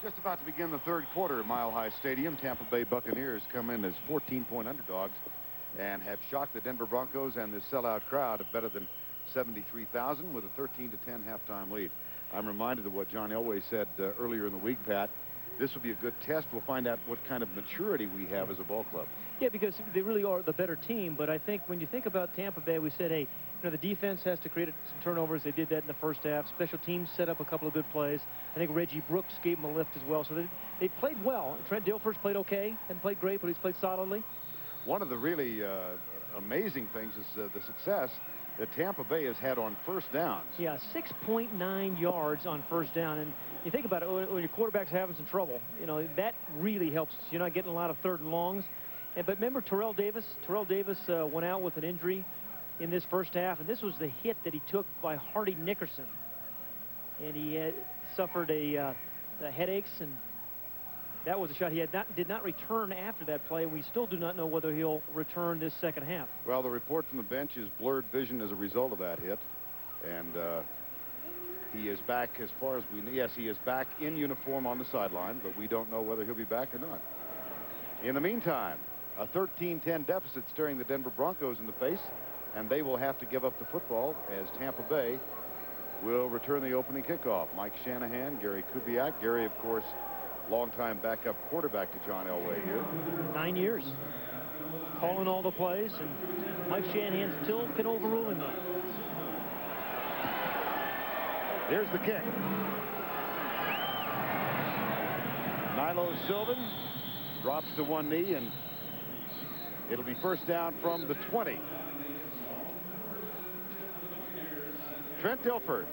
Just about to begin the third quarter at Mile High Stadium. Tampa Bay Buccaneers come in as 14-point underdogs and have shocked the Denver Broncos and this sellout crowd of better than 73,000 with a 13-10 halftime lead. I'm reminded of what John Elway said earlier in the week, Pat. This will be a good test. We'll find out what kind of maturity we have as a ball club. Yeah, because they really are the better team. But I think when you think about Tampa Bay, we said, hey, the defense has to create some turnovers. They did that in the first half. Special teams set up a couple of good plays. I think Reggie Brooks gave them a lift as well. So they played well. Trent Dilfer's played okay. Hasn't played great, but he's played solidly. One of the really amazing things is the success that Tampa Bay has had on first downs. Yeah, 6.9 yards on first down. And you think about it, when your quarterback's having some trouble, that really helps. You're not getting a lot of third and longs. But remember Terrell Davis? Terrell Davis went out with an injury in this first half, and this was the hit that he took by Hardy Nickerson. And he had suffered the headaches, and that was a shot. He did not return after that play. We still do not know whether he'll return this second half. Well, the report from the bench is blurred vision as a result of that hit. And he is back as far as we know. Yes, he is back in uniform on the sideline, but we don't know whether he'll be back or not. In the meantime, a 13-10 deficit staring the Denver Broncos in the face, and they will have to give up the football as Tampa Bay will return the opening kickoff. Mike Shanahan, Gary Kubiak. Gary, of course, longtime backup quarterback to John Elway here. 9 years. Calling all the plays, and Mike Shanahan still can overrule him. Here's the kick. Nilo Sylvan drops to one knee, and it'll be first down from the 20. Trent Dilfer.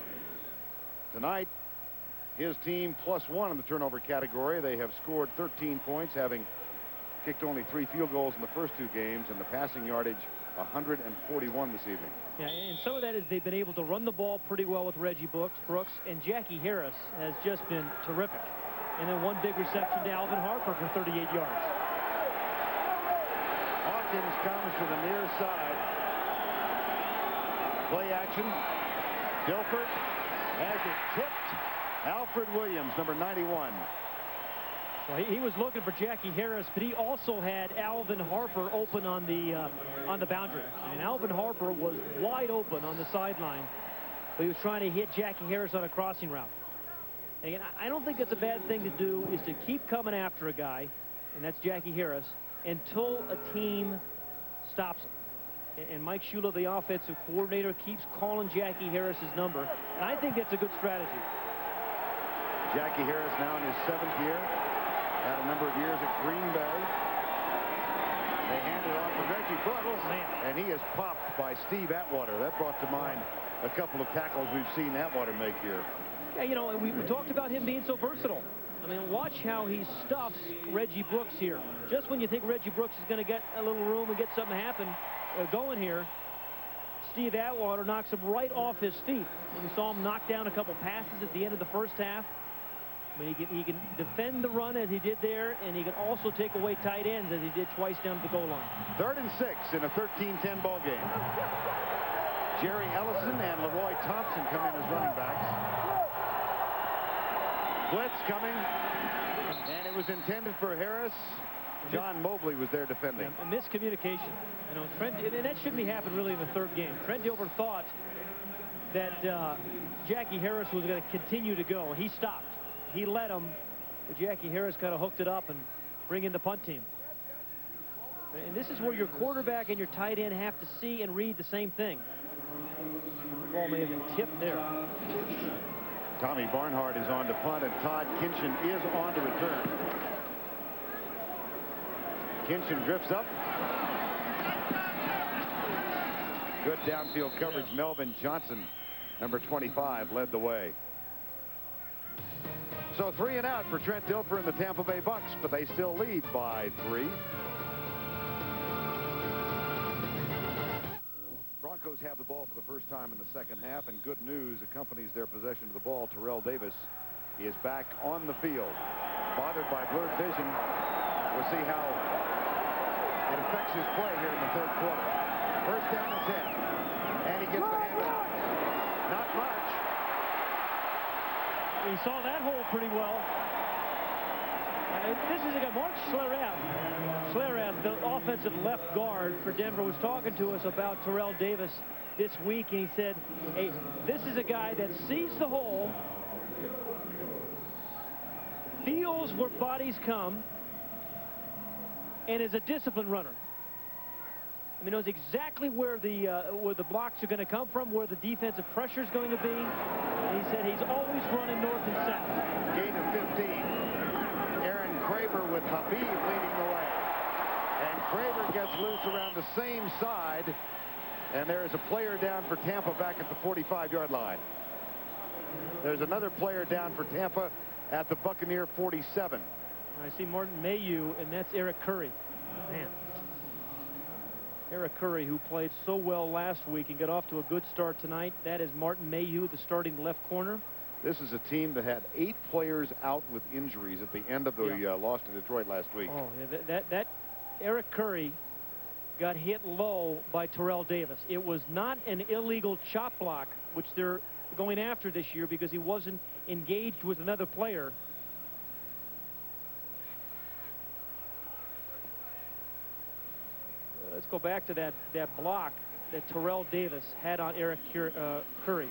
Tonight, his team +1 in the turnover category. They have scored 13 points, having kicked only 3 field goals in the first 2 games, and the passing yardage 141 this evening. Yeah, and some of that is they've been able to run the ball pretty well with Reggie Brooks, and Jackie Harris has just been terrific. And then one big reception to Alvin Harper for 38 yards. Hawkins comes to the near side. Play action. Dilfer has it tipped. Alfred Williams, number 91. Well, he was looking for Jackie Harris, but he also had Alvin Harper open on the boundary. And Alvin Harper was wide open on the sideline, but he was trying to hit Jackie Harris on a crossing route. And again, I don't think that's a bad thing to do, is to keep coming after a guy, and that's Jackie Harris, until a team stops him. And Mike Shula, the offensive coordinator, keeps calling Jackie Harris's number, and I think that's a good strategy. Jackie Harris now in his 7th year. Had a number of years at Green Bay. They hand it off to Reggie Brooks, and he is popped by Steve Atwater. That brought to mind a couple of tackles we've seen Atwater make here. Yeah, we talked about him being so versatile. I mean, watch how he stuffs Reggie Brooks here. Just when you think Reggie Brooks is going to get a little room and get something going here, Steve Atwater knocks him right off his feet. And we saw him knock down a couple passes at the end of the first half. I mean, he can defend the run as he did there, and he can also take away tight ends as he did twice down to the goal line. 3rd and 6 in a 13-10 ball game. Jerry Ellison and Leroy Thompson come in as running backs. Blitz coming, and it was intended for Harris. John Mobley was there defending. A miscommunication. Trent, and that shouldn't be happening really in the 3rd game. Trent Dilfer thought that Jackie Harris was going to continue to go. He stopped. He let him, but Jackie Harris kind of hooked it up and bring in the punt team. And this is where your quarterback and your tight end have to see and read the same thing. The ball may have been tipped there. Tommy Barnhart is on to punt, and Todd Kinchin is on to return. Kinchin drifts up. Good downfield coverage. Melvin Johnson, number 25, led the way. So 3 and out for Trent Dilfer and the Tampa Bay Bucks, but they still lead by 3. Broncos have the ball for the first time in the second half, and good news accompanies their possession of the ball. Terrell Davis is back on the field. Bothered by blurred vision. We'll see how it affects his play here in the 3rd quarter. First down and 10. And he gets the handoff. Not much. He saw that hole pretty well. This is a guy, Mark Schlereth, the offensive left guard for Denver, was talking to us about Terrell Davis this week, and he said, hey, this is a guy that sees the hole, feels where bodies come, and is a disciplined runner. I mean, knows exactly where the blocks are going to come from, where the defensive pressure is going to be. And he said he's always running north and south. Gain of 15. Aaron Craver with Habib leading the way. And Craver gets loose around the same side. And there is a player down for Tampa back at the 45-yard line. There's another player down for Tampa at the Buccaneer 47. I see Martin Mayhew, and that's Eric Curry. Man. Eric Curry, who played so well last week and got off to a good start tonight. That is Martin Mayhew, the starting left corner. This is a team that had 8 players out with injuries at the end of the loss to Detroit last week. Oh, yeah, that Eric Curry got hit low by Terrell Davis. It was not an illegal chop block, which they're going after this year because he wasn't engaged with another player. Let's go back to that block that Terrell Davis had on Eric Curry.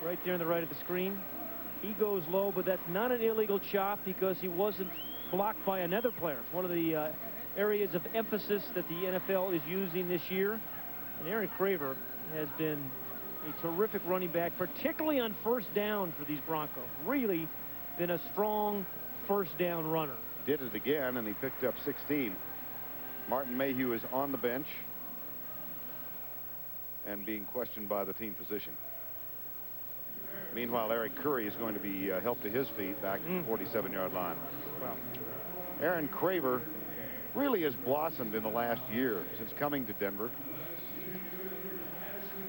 Right there on the right of the screen. He goes low, but that's not an illegal chop because he wasn't blocked by another player. It's one of the areas of emphasis that the NFL is using this year. And Aaron Craver has been a terrific running back, particularly on first down for these Broncos. Really been a strong first down runner. Did it again, and he picked up 16. Martin Mayhew is on the bench and being questioned by the team physician. Meanwhile, Eric Curry is going to be helped to his feet back at the 47-yard line. Wow. Aaron Craver really has blossomed in the last year since coming to Denver,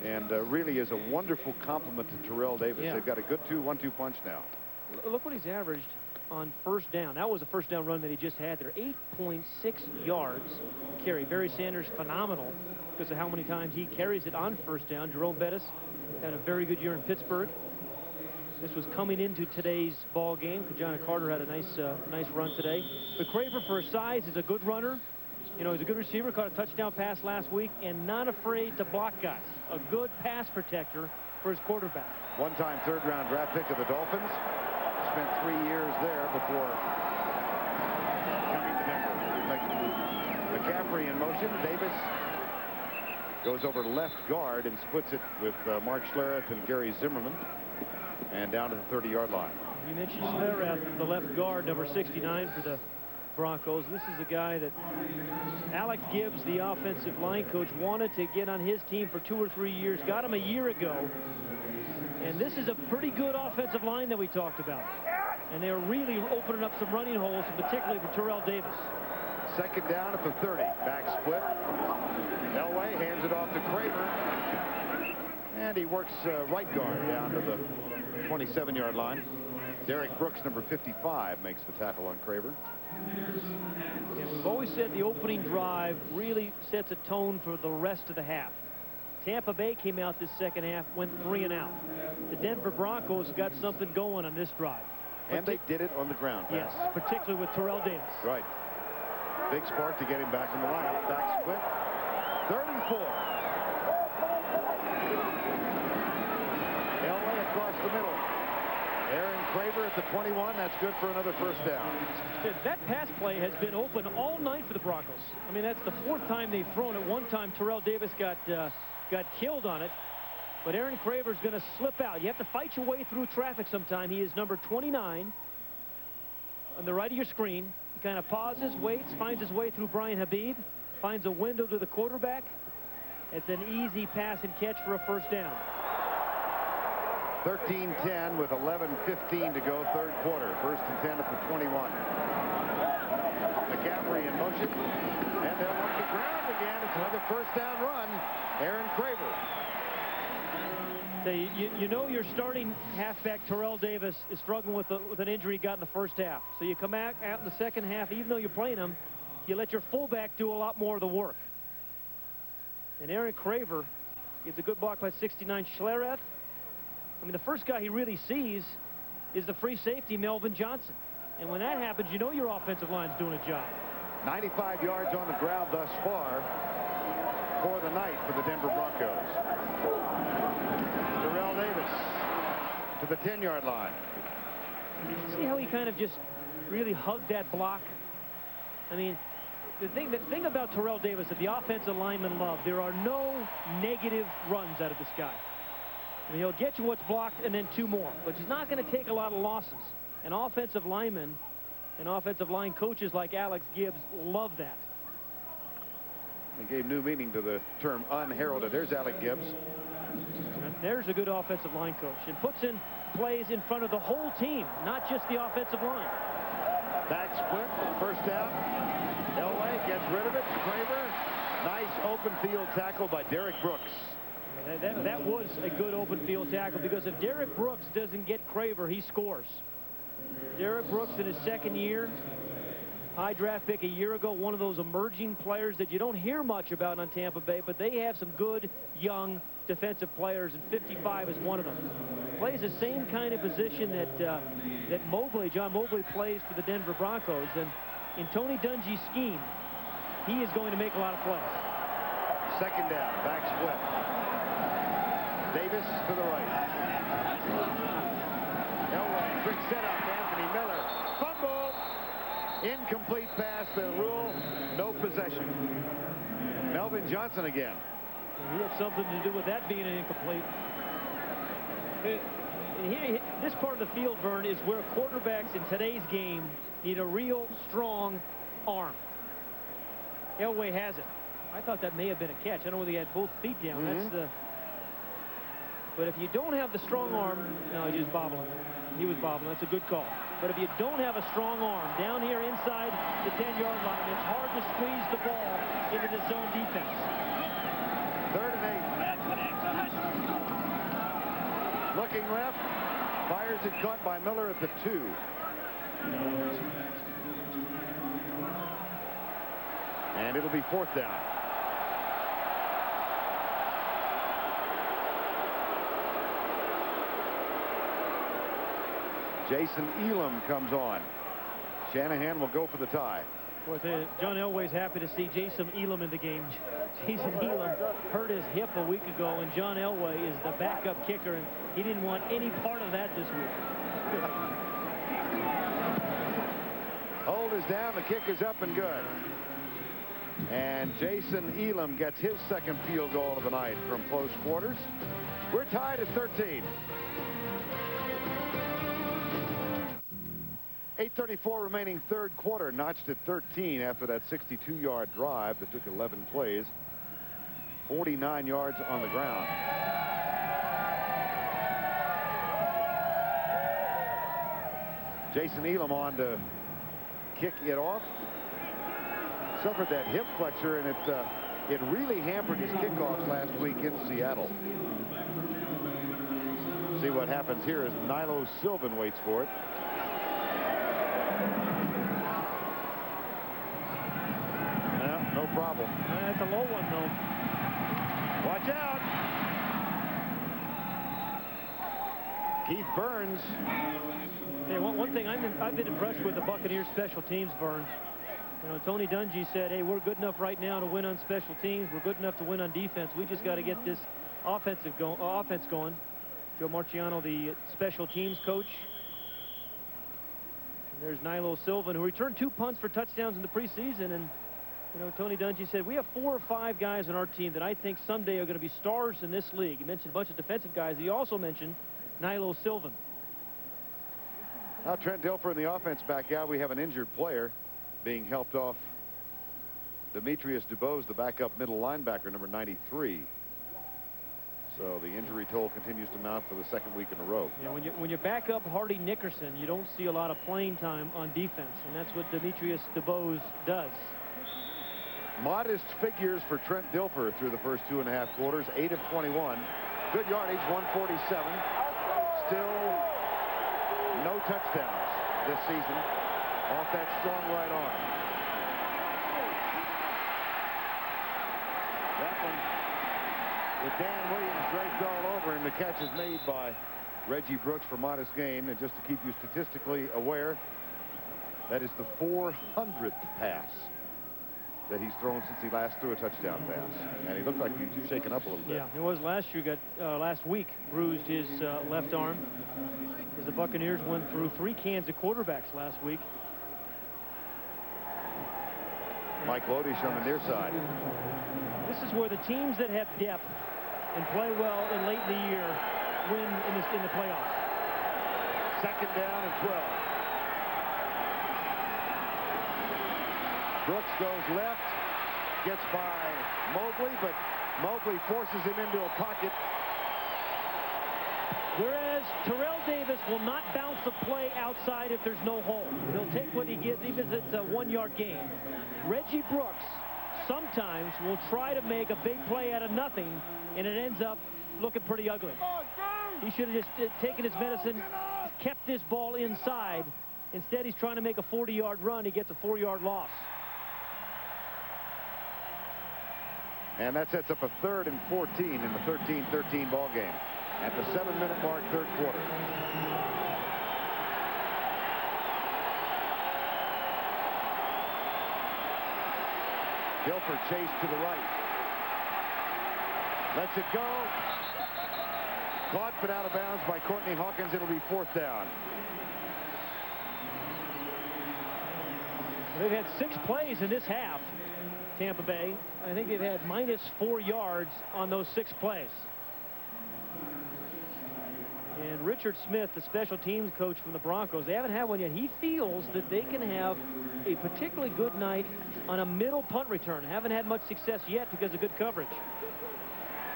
and really is a wonderful compliment to Terrell Davis. Yeah. They've got a good 2-1-2 punch now. Look what he's averaged on first down. That was a first down run that he just had there. 8.6 yards carry. Barry Sanders, phenomenal because of how many times he carries it on first down. Jerome Bettis had a very good year in Pittsburgh. This was coming into today's ball game. Kajana Carter had a nice run today. But Craver, for his size, is a good runner. You know, he's a good receiver. Caught a touchdown pass last week and not afraid to block guys. A good pass protector for his quarterback. One-time third-round draft pick of the Dolphins. Spent 3 years there before coming to Denver. McCaffrey in motion. Davis goes over left guard and splits it with Mark Schlereth and Gary Zimmerman, and down to the 30-yard line. You mentioned Schlereth, the left guard, number 69 for the Broncos. This is a guy that Alex Gibbs, the offensive line coach, wanted to get on his team for 2 or 3 years. Got him a year ago. And this is a pretty good offensive line that we talked about. And they're really opening up some running holes, particularly for Terrell Davis. Second down at the 30. Back split. Elway hands it off to Craver. And he works right guard down to the 27-yard line. Derek Brooks, number 55, makes the tackle on Craver. And we've always said the opening drive really sets a tone for the rest of the half. Tampa Bay came out this second half, went 3 and out. The Denver Broncos got something going on this drive. And they did it on the ground. Yes, particularly with Terrell Davis. Right. Big spark to get him back in the lineup. Back split. 3rd and 4. Elway across the middle. Aaron Craver at the 21. That's good for another first down. That pass play has been open all night for the Broncos. I mean, that's the 4th time they've thrown it. One time Terrell Davis got killed on it. But Aaron Craver's going to slip out. You have to fight your way through traffic sometime. He is number 29 on the right of your screen. He kind of pauses, waits, finds his way through Brian Habib, finds a window to the quarterback. It's an easy pass and catch for a first down. 13-10 with 11:15 to go, 3rd quarter. 1st and 10 at the 21. McCaffrey in motion. And they'll work the ground again. It's another first down run. Aaron Craver. You know your starting halfback Terrell Davis is struggling with an injury he got in the first half. So you come out in the second half, even though you're playing him, you let your fullback do a lot more of the work. And Aaron Craver gets a good block by 69 Schlereth. I mean, the first guy he really sees is the free safety, Melvin Johnson. And when that happens, you know your offensive line's doing a job. 95 yards on the ground thus far for the night for the Denver Broncos. Terrell Davis to the 10-yard line. See how he kind of just really hugged that block? I mean, the thing about Terrell Davis that the offensive linemen love, there are no negative runs out of this guy. I mean, he'll get you what's blocked and then 2 more, but he's not going to take a lot of losses. And offensive linemen and offensive line coaches like Alex Gibbs love that. They gave new meaning to the term unheralded. There's Alex Gibbs. And there's a good offensive line coach, and puts in plays in front of the whole team, not just the offensive line. Back split, first down. Elway gets rid of it. Craver. Nice open field tackle by Derek Brooks. That was a good open field tackle, because if Derek Brooks doesn't get Craver, he scores. Derek Brooks in his 2nd year, high draft pick a year ago, one of those emerging players that you don't hear much about on Tampa Bay, but they have some good young defensive players, and 55 is one of them. Plays the same kind of position that John Mobley plays for the Denver Broncos, and in Tony Dungy's scheme, he is going to make a lot of plays. 2nd down, back split. Davis to the right. Elway, quick setup, Anthony Miller. Fumble! Incomplete pass, the rule, no possession. Melvin Johnson again. He had something to do with that being an incomplete. This part of the field, Vern, is where quarterbacks in today's game need a real strong arm. Elway has it. I thought that may have been a catch. I don't know whether he had both feet down. But if you don't have the strong arm, no, he was bobbling. He was bobbling. That's a good call. But if you don't have a strong arm down here inside the 10-yard line, it's hard to squeeze the ball into the zone defense. 3rd and 8. Looking left, fires it, caught by Miller at the 2. And it'll be 4th down. Jason Elam comes on. Shanahan will go for the tie. Well, John Elway's happy to see Jason Elam in the game. Jason Elam hurt his hip a week ago, and John Elway is the backup kicker, and he didn't want any part of that this week. Hold is down. The kick is up and good. And Jason Elam gets his 2nd field goal of the night from close quarters. We're tied at 13. 8:34 remaining 3rd quarter, notched at 13 after that 62-yard drive that took 11 plays. 49 yards on the ground. Jason Elam on to kick it off. Suffered that hip flexor, and it really hampered his kickoffs last week in Seattle. See what happens here as Nilo Sylvan waits for it. No problem. That's a low one, though. Watch out. Keith Burns. Hey, one thing I've been impressed with the Buccaneers special teams, Vern. You know, Tony Dungy said, hey, we're good enough right now to win on special teams. We're good enough to win on defense. We just got to get this offense going. Joe Marciano, the special teams coach. And there's Nilo Sylvan, who returned 2 punts for touchdowns in the preseason. And, you know, Tony Dungy said, we have 4 or 5 guys on our team that I think someday are going to be stars in this league. He mentioned a bunch of defensive guys. He also mentioned Nilo Sylvan. Now Trent Dilfer in the offense back out. We have an injured player being helped off. Demetrius DuBose, the backup middle linebacker, number 93. So the injury toll continues to mount for the 2nd week in a row. Yeah, when you back up Hardy Nickerson, you don't see a lot of playing time on defense, and that's what Demetrius DuBose does. Modest figures for Trent Dilfer through the first 2.5 quarters. 8 of 21. Good yardage, 147. Still no touchdowns this season off that strong right arm. That one with Dan Williams draped all over him. The catch is made by Reggie Brooks for modest gain. And just to keep you statistically aware, That is the 400th pass that he's thrown since he last threw a touchdown pass. And he looked like he was shaken up a little bit. Yeah, it was last year. Last week bruised his left arm as the Buccaneers went through 3 cans of quarterbacks last week. Mike Lodish on the near side. This is where the teams that have depth and play well in late in the year win in the playoffs. 2nd down and 12. Brooks goes left, gets by Mobley, but Mobley forces him into a pocket. Whereas Terrell Davis will not bounce the play outside if there's no hole. He'll take what he gives, even if it's a 1-yard gain. Reggie Brooks sometimes will try to make a big play out of nothing, and it ends up looking pretty ugly. He should have just taken his medicine, kept this ball inside. Instead, he's trying to make a 40-yard run. He gets a 4-yard loss. And that sets up a 3rd and 14 in the 13-13 ball game at the 7-minute mark, 3rd quarter. Gilford chased to the right. Lets it go. Caught but out of bounds by Courtney Hawkins. It'll be 4th down. They've had 6 plays in this half, Tampa Bay. I think they've had -4 yards on those 6 plays. And Richard Smith, the special teams coach from the Broncos, they haven't had one yet. He feels that they can have a particularly good night on a middle punt return. Haven't had much success yet because of good coverage.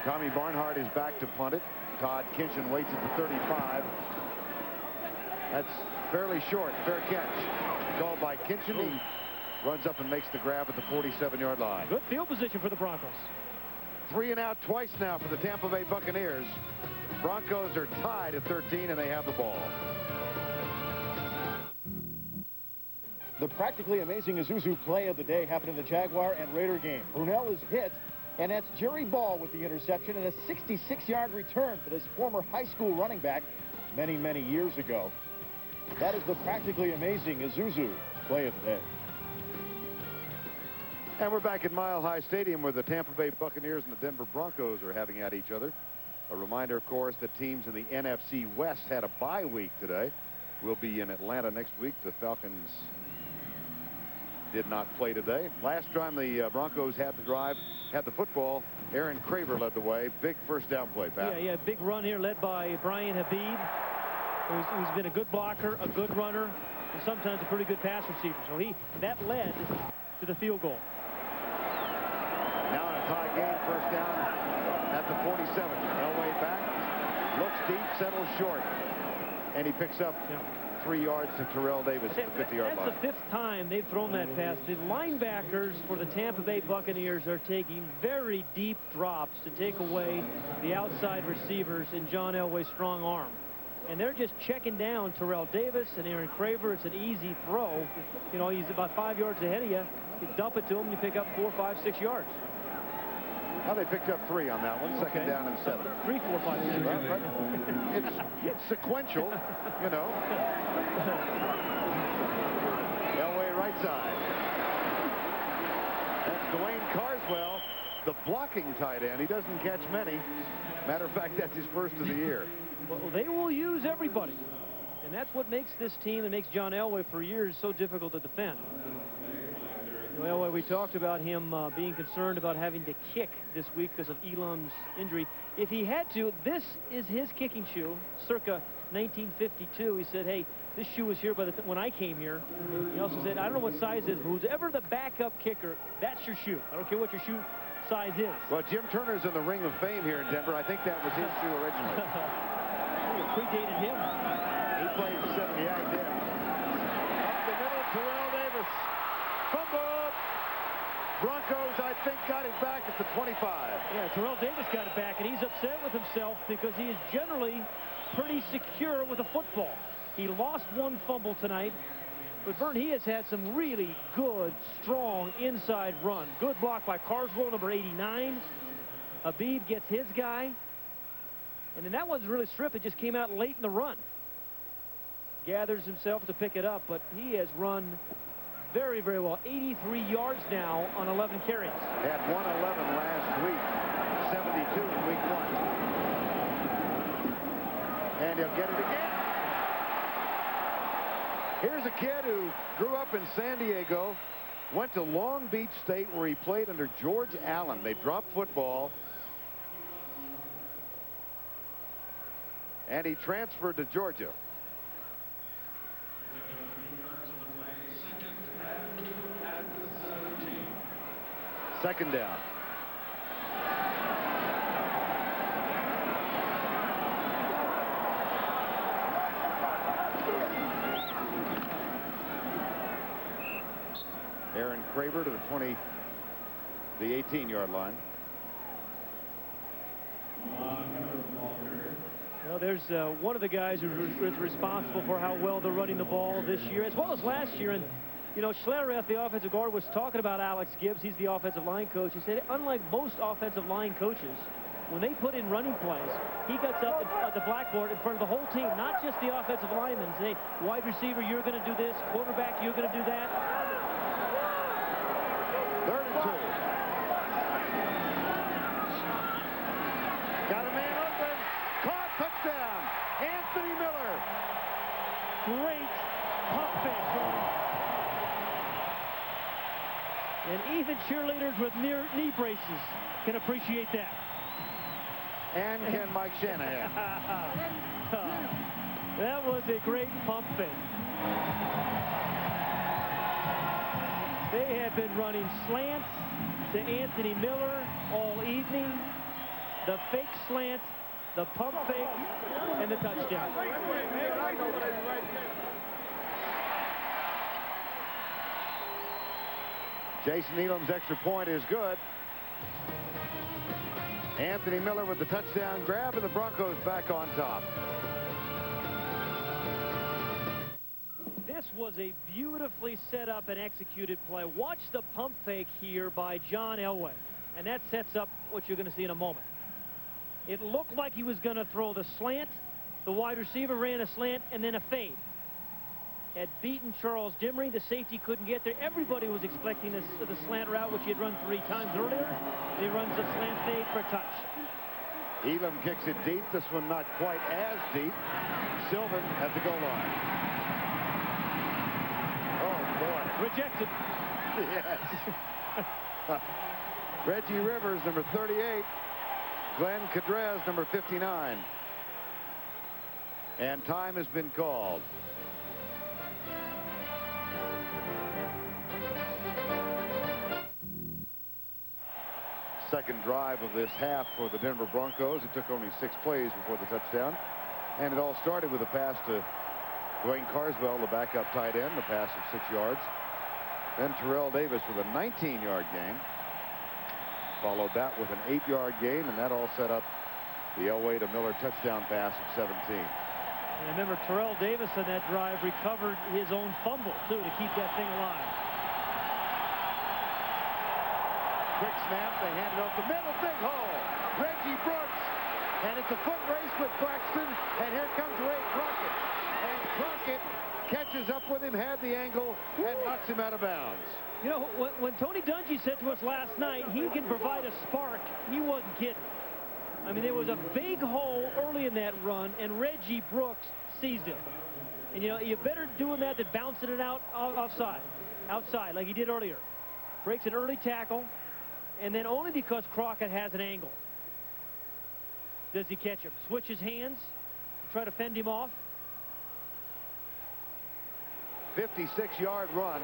Tommy Barnhart is back to punt it. Todd Kinchin waits at the 35. That's fairly short. Fair catch. Called by Kinchin. He runs up and makes the grab at the 47-yard line. Good field position for the Broncos. 3 and out twice now for the Tampa Bay Buccaneers. Broncos are tied at 13, and they have the ball. The practically amazing Isuzu play of the day happened in the Jaguar and Raider game. Brunell is hit, and that's Jerry Ball with the interception and a 66-yard return for this former high school running back many, many years ago. That is the practically amazing Isuzu play of the day. And we're back at Mile High Stadium where the Tampa Bay Buccaneers and the Denver Broncos are having at each other. A reminder, of course, that teams in the NFC West had a bye week today. We'll be in Atlanta next week. The Falcons did not play today. Last time the Broncos had the drive, had the football, Aaron Craver led the way. Big 1st down play, Pat. Yeah, big run here led by Brian Habib, who's been a good blocker, a good runner, and sometimes a pretty good pass receiver. So that led to the field goal. Now in a tie game, 1st down at the 47. Elway back, looks deep, settles short, and he picks up 3 yards to Terrell Davis at the 50-yard line. That's the 5th time they've thrown that pass. The linebackers for the Tampa Bay Buccaneers are taking very deep drops to take away the outside receivers in John Elway's strong arm. And they're just checking down Terrell Davis and Aaron Craver. It's an easy throw. You know, he's about 5 yards ahead of you. You dump it to him, you pick up 4, 5, 6 yards. Well, they picked up 3 on that one. 2nd down and 7. 3, 4, 5, 6. It's sequential, you know. Elway right side. That's Dwayne Carswell, the blocking tight end. He doesn't catch many. Matter of fact, that's his 1st of the year. Well, they will use everybody. And that's what makes this team and makes John Elway for years so difficult to defend. Well, we talked about him being concerned about having to kick this week because of Elam's injury. If he had to, this is his kicking shoe, circa 1952. He said, hey, this shoe was here when I came here. He also said, I don't know what size it is, but who's ever the backup kicker, that's your shoe. I don't care what your shoe size is. Well, Jim Turner's in the Ring of Fame here in Denver. I think that was his shoe originally. It predated him. He played 70. Yeah, he did. Up the middle, Terrell Davis. Fumble. Broncos, I think, got it back at the 25. Yeah, Terrell Davis got it back, and he's upset with himself because he is generally pretty secure with a football. He lost 1 fumble tonight, but Vern, he has had some really good, strong inside run. Good block by Carswell, number 89. Habib gets his guy, and then that one's really stripped. It just came out late in the run. gathers himself to pick it up, but he has run very, very well. 83 yards now on 11 carries. Had 111 last week, 72 in week 1. And he'll get it again. Here's a kid who grew up in San Diego, went to Long Beach State where he played under George Allen. They dropped football. And he transferred to Georgia. Second down. Aaron Craver to the 18-yard line. Well, there's one of the guys who's responsible for how well they're running the ball this year, as well as last year. And, you know, Schlereth, the offensive guard, was talking about Alex Gibbs. He's the offensive line coach. He said, unlike most offensive line coaches, when they put in running plays, he gets up at the blackboard in front of the whole team, not just the offensive linemen. Say, wide receiver, you're going to do this. Quarterback, you're going to do that. 3rd and 2. Got a man open. Caught. Touchdown. Anthony Miller. Great pump fake. And even cheerleaders with knee braces can appreciate that. And can Mike Shanahan. That was a great pump fake. They have been running slants to Anthony Miller all evening. The fake slant, the pump fake, and the touchdown. Jason Elam's extra point is good. Anthony Miller with the touchdown grab, and the Broncos back on top. This was a beautifully set up and executed play. Watch the pump fake here by John Elway, and that sets up what you're going to see in a moment. It looked like he was going to throw the slant. The wide receiver ran a slant and then a fade. Had beaten Charles Dimry. The safety couldn't get there. Everybody was expecting the slant route, which he had run 3 times earlier. And he runs the slant fade for a touch. Elam kicks it deep. This one not quite as deep. Sylvan at the goal line. Oh, boy. Rejected. Yes. Reggie Rivers, number 38. Glenn Cadrez, number 59. And time has been called. Second drive of this half for the Denver Broncos. It took only 6 plays before the touchdown. And it all started with a pass to Dwayne Carswell, the backup tight end, the pass of 6 yards. Then Terrell Davis with a 19-yard gain. Followed that with an 8-yard gain, and that all set up the Elway to Miller touchdown pass of 17. And remember, Terrell Davis on that drive recovered his own fumble, too, to keep that thing alive. Quick snap, they hand it off the middle, big hole. Reggie Brooks, and it's a foot race with Braxton, and here comes Ray Crockett. And Crockett catches up with him, had the angle, and knocks him out of bounds. You know, when Tony Dungy said to us last night he can provide a spark, he wasn't kidding. I mean, there was a big hole early in that run, and Reggie Brooks seized it. And, you know, you're better doing that than bouncing it out outside, like he did earlier. Breaks an early tackle, and then only because Crockett has an angle does he catch him. Switches hands, try to fend him off. 56-yard run.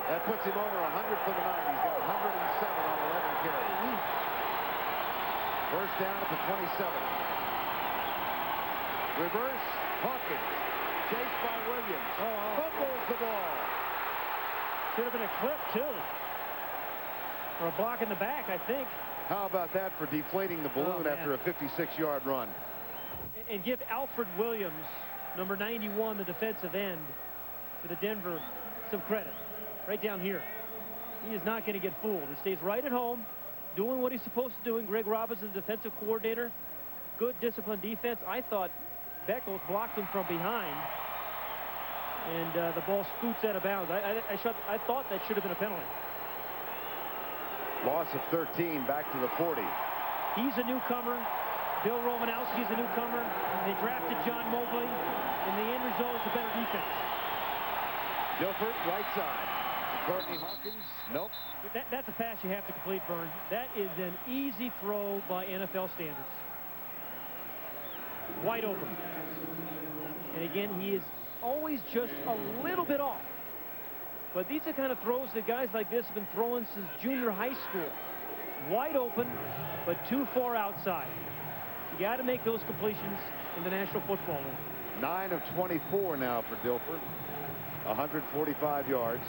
That puts him over 100 for the night. He's got 107 on 11 carries. First down at the 27. Reverse, Hawkins. Chased by Williams. Fumbles the ball. Should have been a clip, too. Or a block in the back, I think. How about that for deflating the balloon after a 56-yard run? And give Alfred Williams, number 91, the defensive end, for the Denver, some credit. Right down here. He is not going to get fooled. He stays right at home, doing what he's supposed to do. And Greg Robinson, defensive coordinator, good disciplined defense. I thought Beckles blocked him from behind, and the ball scoots out of bounds. I thought that should have been a penalty. Loss of 13, back to the 40. He's a newcomer. Bill Romanowski's a newcomer. They drafted John Mobley, and the end result is a better defense. Dilford, right side. Courtney Hawkins, nope. That's a pass you have to complete, Vern. That is an easy throw by NFL standards. Wide open. And again, he is always just a little bit off. But these are kind of throws that guys like this have been throwing since junior high school. Wide open, but too far outside. You got to make those completions in the National Football League. 9 of 24 now for Dilford. 145 yards.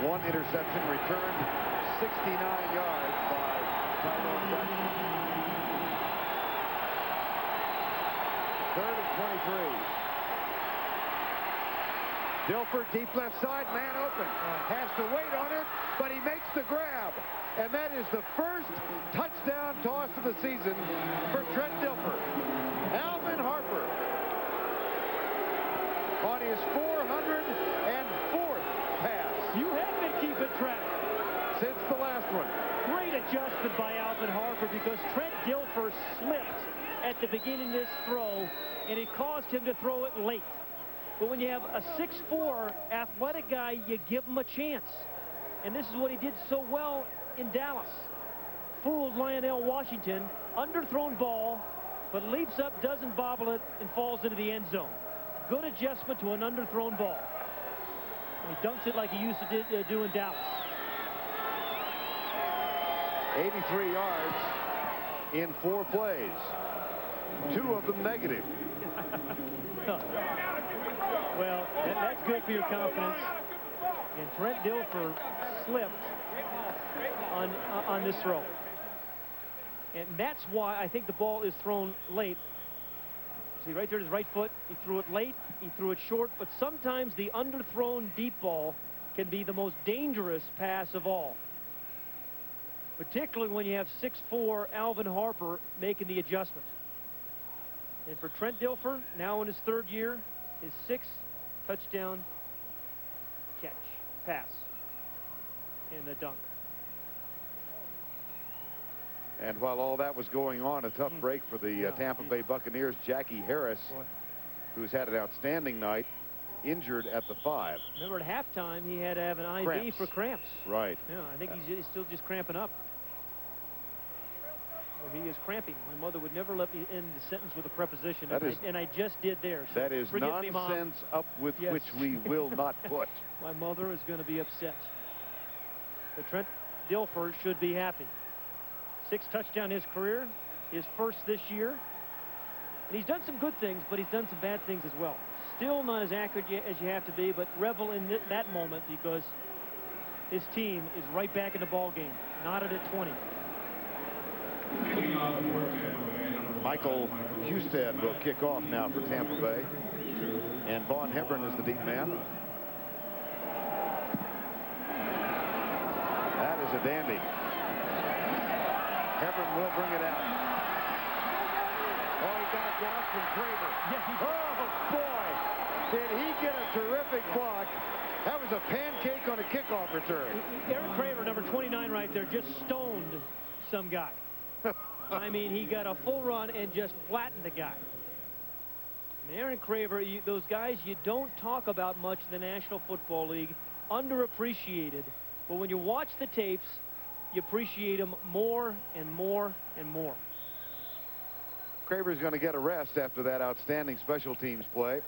1 interception, returned 69 yards by Tyrone Braxton. 3rd and 23. Dilford, deep left side, man open. Has to wait on it, but he makes the grab. And that is the first touchdown toss of the season for Trent Dilford. Alvin Harper on his 404th pass. You have been keeping track. Since the last one. Great adjustment by Alvin Harper, because Trent Dilford slipped at the beginning of this throw, and it caused him to throw it late. But when you have a 6'4" athletic guy, you give him a chance. And this is what he did so well in Dallas. Fooled Lionel Washington, underthrown ball, but leaps up, doesn't bobble it, and falls into the end zone. Good adjustment to an underthrown ball. And he dunks it like he used to do in Dallas. 83 yards in 4 plays. 2 of them negative. Well, that's good for your confidence. And Trent Dilford slipped on this throw. And that's why I think the ball is thrown late. See, right there, his right foot. He threw it late. He threw it short. But sometimes the underthrown deep ball can be the most dangerous pass of all, particularly when you have 6'4" Alvin Harper making the adjustment. And for Trent Dilford, now in his 3rd year, his 6th touchdown catch, pass, and the dunk. And while all that was going on, a tough break for the Tampa Bay Buccaneers. Jackie Harris, who's had an outstanding night, injured at the 5. Remember, at halftime, he had to have an IV for cramps. Right. Yeah, I think he's still just cramping up. Or he is cramping. My mother would never let me end the sentence with a preposition, and I just did there. So that is nonsense up with which we will not put. My mother is going to be upset. But Trent Dilford should be happy. 6 touchdowns in his career, his 1st this year. And he's done some good things, but he's done some bad things as well. Still not as accurate as you have to be, but revel in that moment, because his team is right back in the ball game, knotted at 20. Michael Husted will kick off now for Tampa Bay. And Vaughn Hebron is the deep man. That is a dandy. Hebron will bring it out. Oh, he got a block from Craver. Oh, boy. Did he get a terrific block. That was a pancake on a kickoff return. Aaron Craver, number 29 right there, just stoned some guy. I mean, he got a full run and just flattened the guy. And Aaron Craver, those guys you don't talk about much in the National Football League, underappreciated. But when you watch the tapes, you appreciate them more and more and more. Craver's going to get a rest after that outstanding special teams play.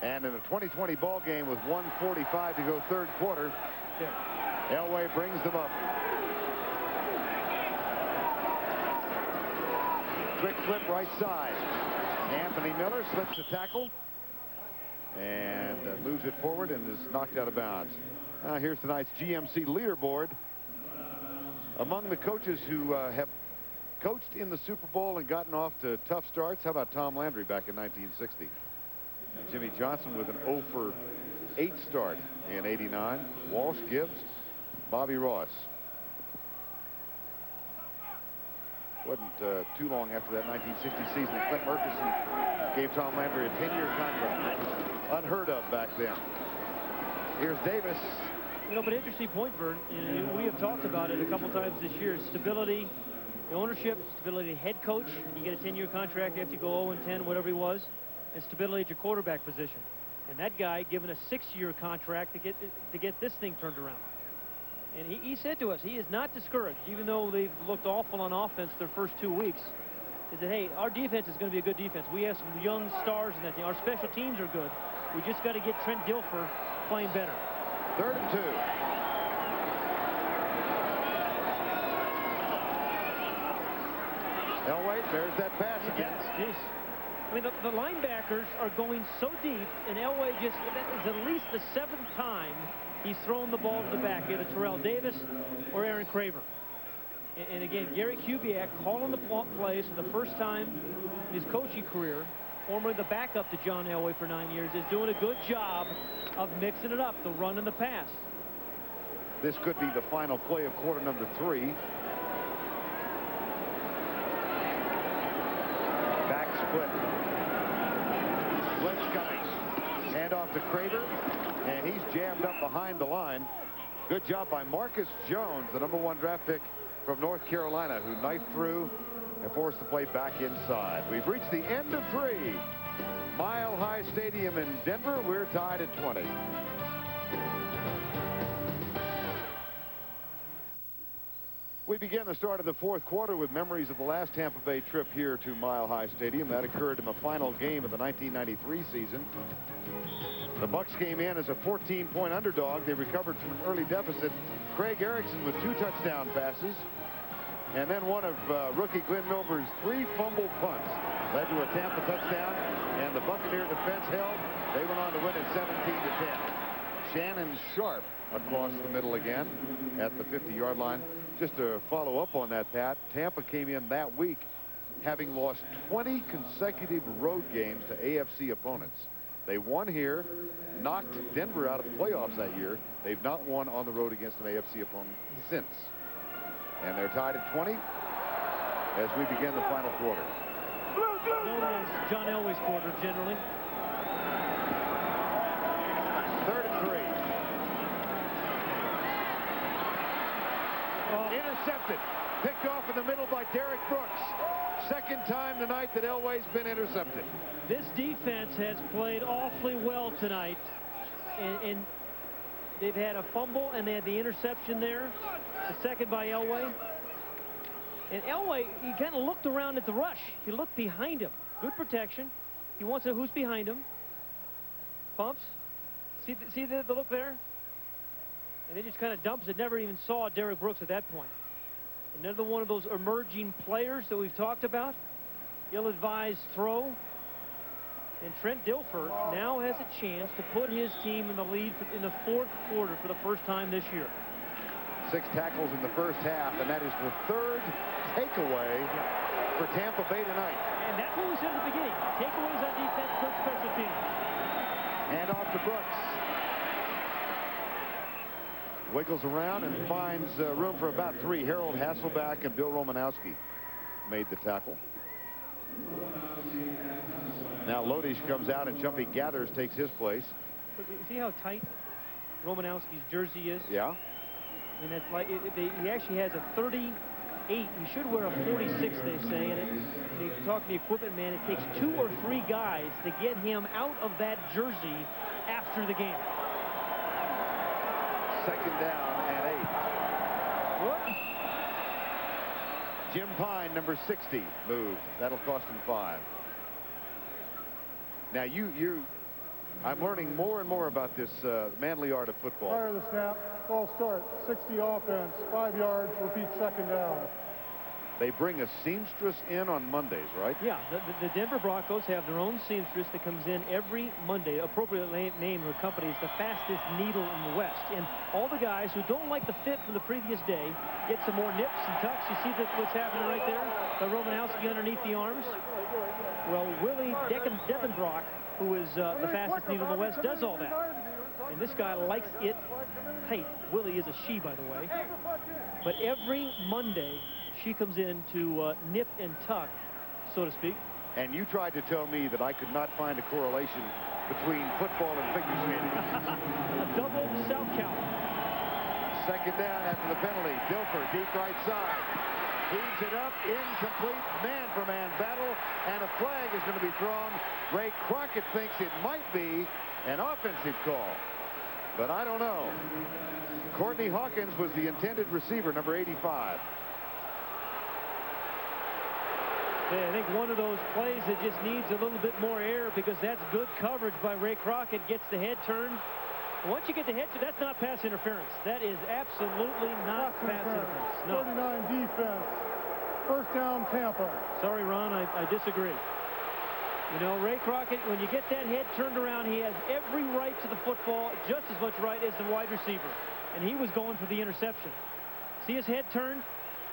And in a 2020 ball game with 1:45 to go, 3rd quarter, Elway brings them up. Quick flip right side. Anthony Miller slips a tackle and moves it forward and is knocked out of bounds. Here's tonight's GMC leaderboard. Among the coaches who have coached in the Super Bowl and gotten off to tough starts, how about Tom Landry back in 1960? Jimmy Johnson with an 0 for 8 start in '89. Walsh, Gibbs, Bobby Ross. Wasn't too long after that 1960 season that Clint Murkison gave Tom Landry a 10-year contract. Unheard of back then. Here's Davis. You know, but interesting point, Vern. And we have talked about it a couple times this year. Stability, the ownership, stability head coach. You get a 10-year contract after you go 0-10, whatever he was, and stability at your quarterback position. And that guy given a 6-year contract to get this thing turned around. And he said to us, he is not discouraged, even though they've looked awful on offense their first 2 weeks. He said, hey, our defense is going to be a good defense. We have some young stars in that team. Our special teams are good. We just got to get Trent Dilfer playing better. 3rd and 2. Elway, there's that pass again. Yes. I mean, the linebackers are going so deep, and Elway that is at least the 7th time he's thrown the ball to the back, either Terrell Davis or Aaron Craver. And again, Gary Kubiak calling the plays for the first time in his coaching career, formerly the backup to John Elway for 9 years, is doing a good job of mixing it up, the run and the pass. This could be the final play of quarter number 3. Back split. Blitz coming. Hand off to Craver. And he's jammed up behind the line. Good job by Marcus Jones, the #1 draft pick from North Carolina, who knifed through and forced the play back inside. We've reached the end of 3. Mile High Stadium in Denver. We're tied at 20. We begin the start of the 4th quarter with memories of the last Tampa Bay trip here to Mile High Stadium. That occurred in the final game of the 1993 season. The Bucs came in as a 14-point underdog. They recovered from an early deficit. Craig Erickson with 2 touchdown passes. And then one of rookie Glenn Milber's 3 fumbled punts led to a Tampa touchdown. And the Buccaneer defense held. They went on to win it 17-10. Shannon Sharp across the middle again at the 50-yard line. Just to follow up on that, Pat, Tampa came in that week having lost 20 consecutive road games to AFC opponents. They won here, knocked Denver out of the playoffs that year. They've not won on the road against an AFC opponent since. And they're tied at 20 as we begin the final quarter. Known as John Elway's quarter, generally. 3rd and 3. Intercepted. Picked off in the middle by Derek Brooks. 2nd time tonight that Elway's been intercepted. This defense has played awfully well tonight. And they've had a fumble, and they had the interception there. The second by Elway. And Elway, he kind of looked around at the rush. He looked behind him. Good protection. He wants to know who's behind him. Pumps. See the look there? And they just kind of dumps it. Never even saw Derek Brooks at that point. Another one of those emerging players that we've talked about. Ill-advised throw. And Trent Dilfer now has a chance to put his team in the lead in the 4th quarter for the first time this year. 6 tackles in the first half, and that is the 3rd takeaway for Tampa Bay tonight. And that's what we said at the beginning. Takeaways on defense, good special teams. Hand off to Brooks. Wiggles around and finds room for about 3. Harold Hasselback and Bill Romanowski made the tackle. Now Lodish comes out and Jumpy Gathers takes his place. See how tight Romanowski's jersey is? Yeah. I mean, that's like he actually has a 38. He should wear a 46, they say. And they talk to the equipment man. It takes 2 or 3 guys to get him out of that jersey after the game. 2nd down and 8. Whoops. Jim Pine, number 60, moved. That'll cost him 5. Now I'm learning more and more about this manly art of football. Fire the snap, ball start, 60 offense, 5 yards, repeat 2nd down. They bring a seamstress in on Mondays, right? Yeah, the Denver Broncos have their own seamstress that comes in every Monday. Appropriately named her company is the fastest needle in the West. And all the guys who don't like the fit from the previous day get some more nips and tucks. You see what's happening right there? The Romanowski underneath the arms. Well, Willie Devenbrock, who is the fastest needle in the West, does all that. And this guy likes it tight. Willie is a she, by the way. But every Monday, she comes in to nip and tuck, so to speak. And you tried to tell me that I could not find a correlation between football and figure skating. A double south count. Second down after the penalty. Dilfer, deep right side. Feeds it up, incomplete, man-for-man battle, and a flag is going to be thrown. Ray Crockett thinks it might be an offensive call, but I don't know. Courtney Hawkins was the intended receiver, number 85. Yeah, I think one of those plays that just needs a little bit more air, because that's good coverage by Ray Crockett. Gets the head turned. Once you get the head turned, that's not pass interference. That is absolutely not pass interference. No. 39 defense. First down, Tampa. Sorry, Ron, I disagree. You know, Ray Crockett, when you get that head turned around, he has every right to the football, just as much right as the wide receiver. And he was going for the interception. See his head turned?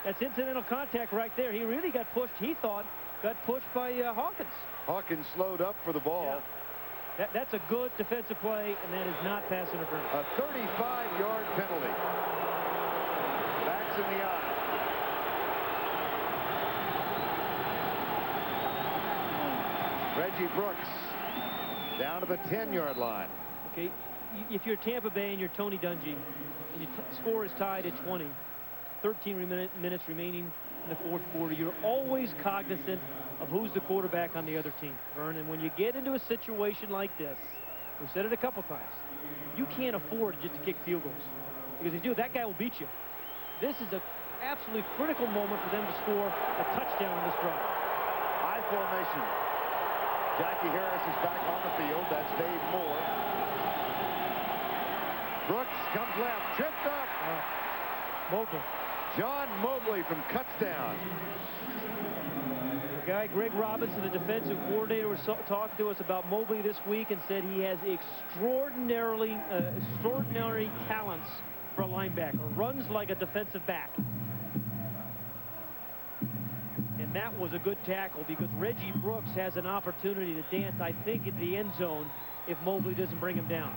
That's incidental contact right there. He really got pushed, he thought, got pushed by Hawkins. Hawkins slowed up for the ball. Yeah. That's a good defensive play, and that is not pass interference. A 35-yard penalty. Backs in the eye. Reggie Brooks down to the 10-yard line. Okay, if you're Tampa Bay and you're Tony Dungy, and your score is tied at 20, 13 minutes remaining in the fourth quarter, you're always cognizant of who's the quarterback on the other team, Vern. And when you get into a situation like this, we've said it a couple times, you can't afford just to kick field goals. Because if you do, that guy will beat you. This is an absolutely critical moment for them to score a touchdown on this drive. I formation. Jackie Harris is back on the field. That's Dave Moore. Brooks comes left, tripped up. Mobley. John Mobley from cuts down. The guy, Greg Robinson, the defensive coordinator, was talking to us about Mobley this week and said he has extraordinary talents for a linebacker. Runs like a defensive back. And that was a good tackle, because Reggie Brooks has an opportunity to dance, I think, in the end zone if Mobley doesn't bring him down.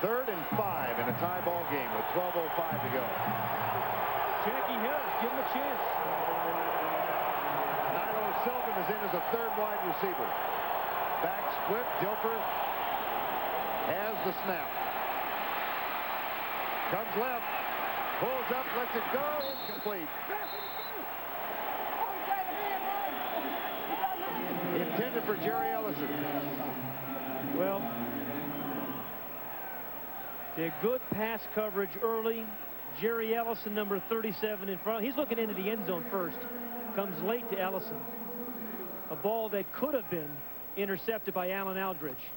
3rd and 5 in a tie ball game with 12:05 to go. Jackie Harris, give him a chance. Nylo Sylvan is in as a 3rd wide receiver. Back split. Dilfer has the snap. Comes left. Pulls up. Lets it go. Incomplete. Intended for Jerry Ellison. Well, the good pass coverage early. Jerry Ellison, number 37, in front. He's looking into the end zone first. Comes late to Ellison. A ball that could have been intercepted by Alan Aldridge.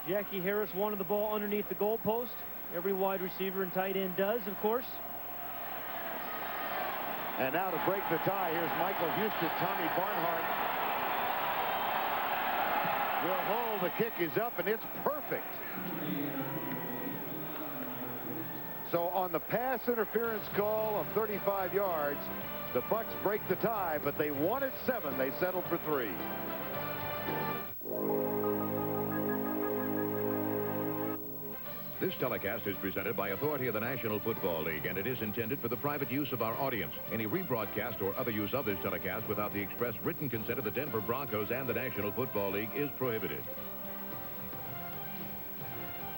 Jackie Harris wanted the ball underneath the goalpost. Every wide receiver and tight end does, of course. And now to break the tie, here's Michael Houston. Tommy Barnhart will hold. The kick is up, and it's perfect. So on the pass interference call of 35 yards, the Bucs break the tie, but they wanted 7. They settled for 3. This telecast is presented by authority of the National Football League, and it is intended for the private use of our audience. Any rebroadcast or other use of this telecast without the express written consent of the Denver Broncos and the National Football League is prohibited.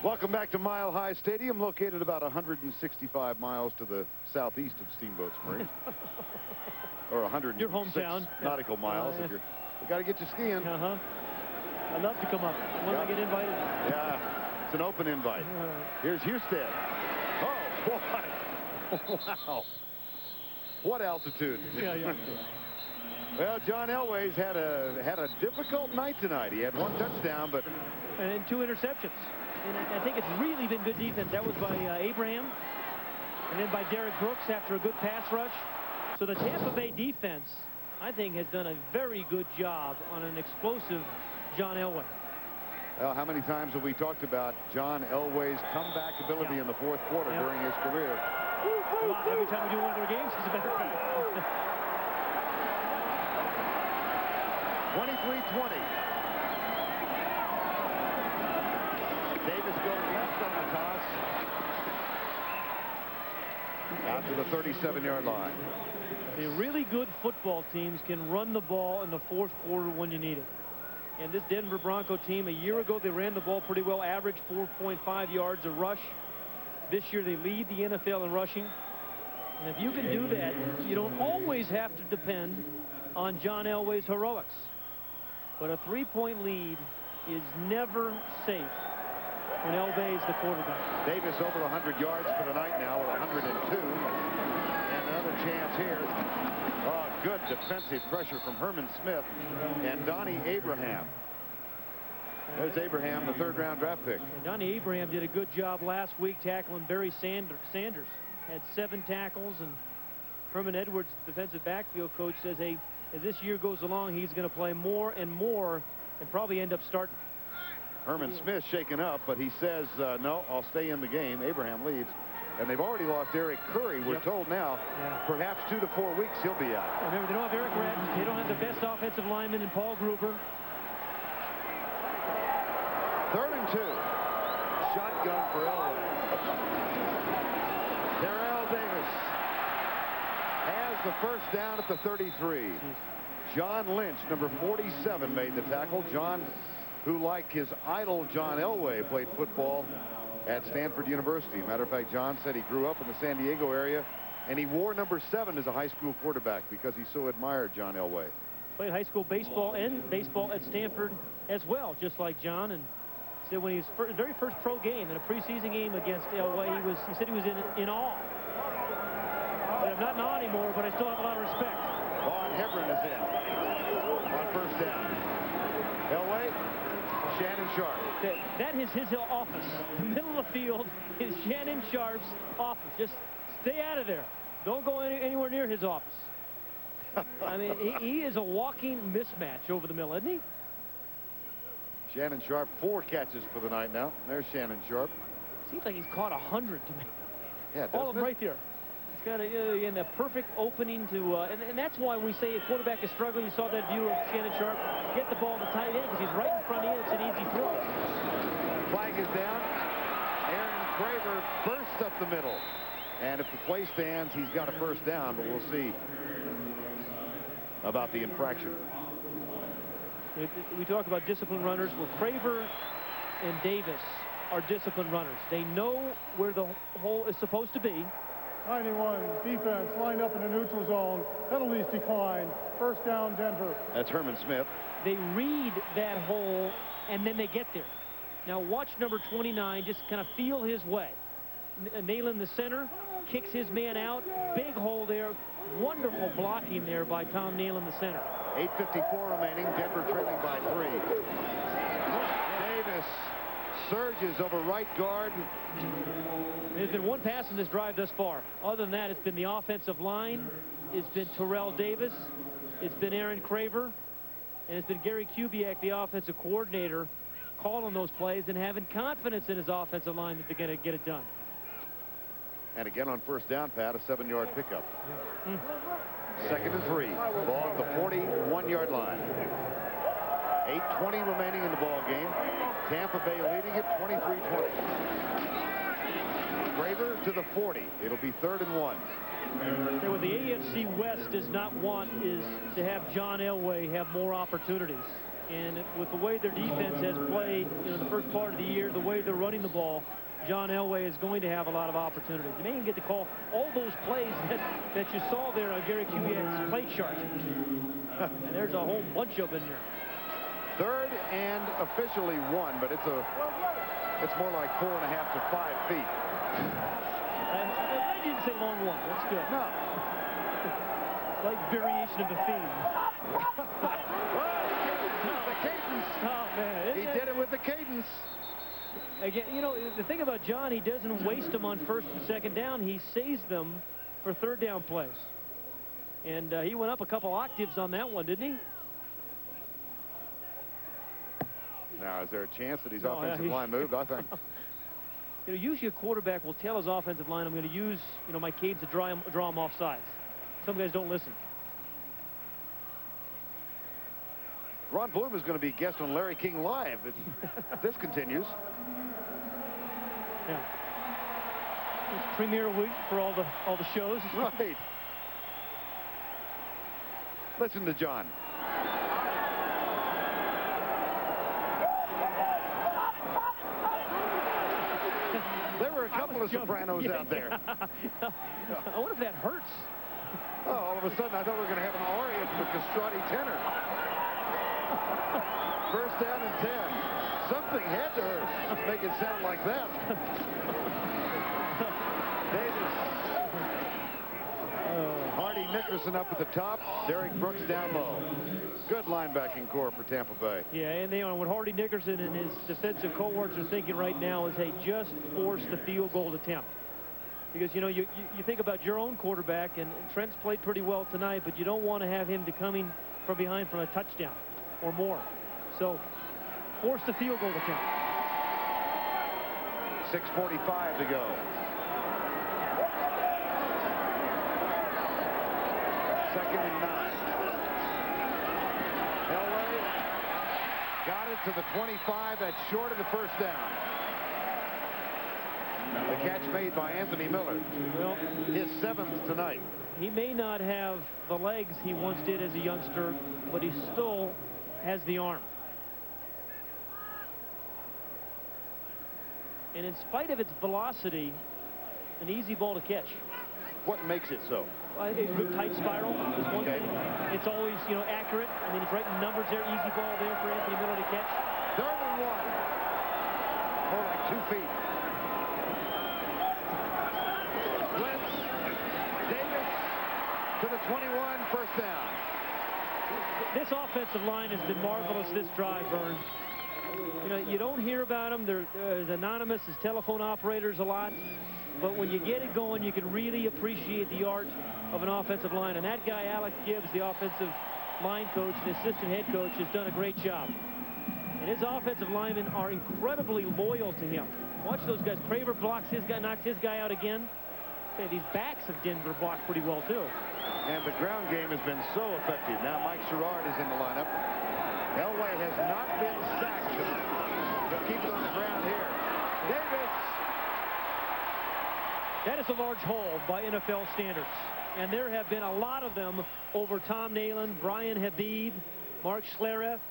Welcome back to Mile High Stadium, located about 165 miles to the southeast of Steamboat Springs. Or 106 Your hometown. nautical miles. If you got to get you skiing. I'd love to come up. When I get invited. Yeah, it's an open invite. Here's Houston. Oh, boy. Wow. What altitude. Yeah. Well, John Elway's had a difficult night tonight. He had 1 touchdown, but... And 2 interceptions. And I think it's really been good defense. That was by Abraham, and then by Derek Brooks after a good pass rush. So the Tampa Bay defense, I think, has done a very good job on an explosive John Elway. Well, how many times have we talked about John Elway's comeback ability in the 4th quarter during his career? A lot. Every time we do one of their games, as a matter of fact. 23-20. Davis goes left on the toss. Out to the 37-yard line. The really good football teams can run the ball in the fourth quarter when you need it. And this Denver Bronco team, a year ago, they ran the ball pretty well, averaged 4.5 yards a rush. This year, they lead the NFL in rushing. And if you can do that, you don't always have to depend on John Elway's heroics. But a 3-point lead is never safe when Elway is the quarterback. Davis over 100 yards for the night now with 102. And another chance here. Oh, good defensive pressure from Herman Smith and Donnie Abraham. There's Abraham, the third-round draft pick. Donnie Abraham did a good job last week tackling Barry Sanders. Had 7 tackles, and Herman Edwards, defensive backfield coach, says, hey, as this year goes along, he's going to play more and more and probably end up starting. Herman Smith shaken up, but he says, no, I'll stay in the game. Abraham leads. And they've already lost Eric Curry. We're told now, perhaps 2 to 4 weeks he'll be out. Remember, they don't have Eric Ratton. They don't have the best offensive lineman in Paul Gruber. 3rd and 2. Shotgun for Elway. Darrell Davis has the first down at the 33. John Lynch, number 47, made the tackle. John, who, like his idol John Elway, played football at Stanford University. Matter of fact, John said he grew up in the San Diego area, and he wore number 7 as a high school quarterback because he so admired John Elway. Played high school baseball and baseball at Stanford as well, just like John. And said when he was very first pro game in a preseason game against Elway, he said he was in awe. Said, I'm not in awe anymore, but I still have a lot of respect. Vaughn Hebron is in on first down. Elway, Shannon Sharp. That is his office. The middle of the field is Shannon Sharp's office. Just stay out of there. Don't go anywhere near his office. I mean, he is a walking mismatch over the middle, isn't he? Shannon Sharp, 4 catches for the night now. There's Shannon Sharp. Seems like he's caught 100 to me. Yeah, all of them right there. He's got in the perfect opening to, and that's why we say a quarterback is struggling. You saw that view of Shannon Sharp get the ball to tight end because he's right in front of you. It's an easy throw. Flag is down. Aaron Craver bursts up the middle. And if the play stands, he's got a first down, but we'll see about the infraction. We talk about disciplined runners. Well, Craver and Davis are disciplined runners. They know where the hole is supposed to be. 91, defense lined up in the neutral zone. Penalties declined. First down, Denver. That's Herman Smith. They read that hole, and then they get there. Now watch number 29 just kind of feel his way. Nailing the center, kicks his man out. Big hole there. Wonderful blocking there by Tom Nailing the center. 8:54 remaining. Denver trailing by 3. Davis surges over right guard. There's been one pass in this drive thus far. Other than that, it's been the offensive line. It's been Terrell Davis. It's been Aaron Craver. And it's been Gary Kubiak, the offensive coordinator, calling those plays and having confidence in his offensive line that they're going to get it done. And again on first down, Pat, a 7-yard pickup. 2nd and 3. Ball at the 41-yard line. 8:20 remaining in the ball game. Tampa Bay leading it 23-20. Craver to the 40. It'll be 3rd and 1. And what the AFC West does not want is to have John Elway have more opportunities. And with the way their defense has played, the first part of the year, the way they're running the ball, John Elway is going to have a lot of opportunities. They may even get to call all those plays that you saw there on Gary Kubiak's play chart. And there's a whole bunch of them in there. 3rd and officially 1, but it's more like 4.5 to 5 feet. I didn't say long one. That's good. No. Like variation of the theme. The cadence. Oh, man. He did it with the cadence. Again, the thing about John, he doesn't waste them on 1st and 2nd down. He saves them for 3rd down plays. And he went up a couple octaves on that one, didn't he? Now, is there a chance that his offensive line moved? I think. Usually a quarterback will tell his offensive line, I'm going to use, my cadence to draw him off sides. Some guys don't listen. Ron Bloom is going to be guest on Larry King Live. This continues. Yeah. It's premiere week for all the shows. Right. Listen to John. There were a couple of sopranos out there. I wonder if that hurts. Oh, all of a sudden I thought we were going to have an aria from a castrati tenor. First down and 10. Something had to hurt to make it sound like that. Davis. Hardy Nickerson up at the top. Derek Brooks down low. Good linebacking core for Tampa Bay. Yeah, and what Hardy Nickerson and his defensive cohorts are thinking right now is, hey, just force the field goal attempt. Because, you think about your own quarterback, and Trent's played pretty well tonight, but you don't want to have him coming from behind from a touchdown or more. So force the field goal attempt. 6:45 to go. Second and 9. Elway got it to the 25. That's short of the first down. The catch made by Anthony Miller. Well, his 7th tonight. He may not have the legs he once did as a youngster, but he still has the arm. And in spite of its velocity, an easy ball to catch. What makes it so? A good tight spiral is one thing. It's always, accurate. I mean, it's right in numbers there. Easy ball there for Anthony Miller to catch. 3rd and 1. More like 2 feet. Blitz. Davis to the 21. First down. This offensive line has been marvelous this drive, Vern. You don't hear about them. They're as anonymous as telephone operators a lot. But when you get it going, you can really appreciate the art of an offensive line. And that guy, Alex Gibbs, the offensive line coach, the assistant head coach, has done a great job. And his offensive linemen are incredibly loyal to him. Watch those guys. Craver blocks his guy, knocks his guy out again. Say, these backs of Denver block pretty well, too. And the ground game has been so effective. Now Mike Sherrard is in the lineup. Elway has not been sacked. But keep it on the ground here. Davis. That is a large hole by NFL standards. And there have been a lot of them over Tom Nalen, Brian Habib, Mark Schlereth,